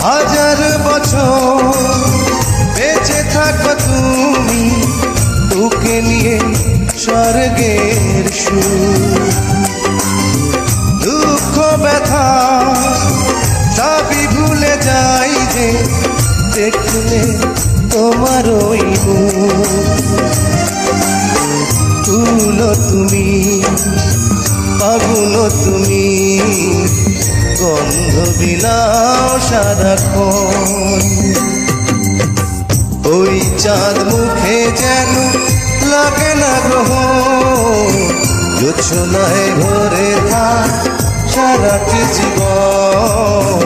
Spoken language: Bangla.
হাজার বছর বেঁচে থাকো তুমি, তোকে নিয়ে স্বর্গের সুর। দুঃখ ব্যথা সবই ভুলে যাই যে দেখলে তোমার ওই ফুল তুমি, ফাগুন তুমি, গন্ধ বিলাও সারাক্ষণ। ওই চাঁদ মুখে যেন লাগে না গ্রহণ, জোছনায় ভরে থাক সারাটি জীবন।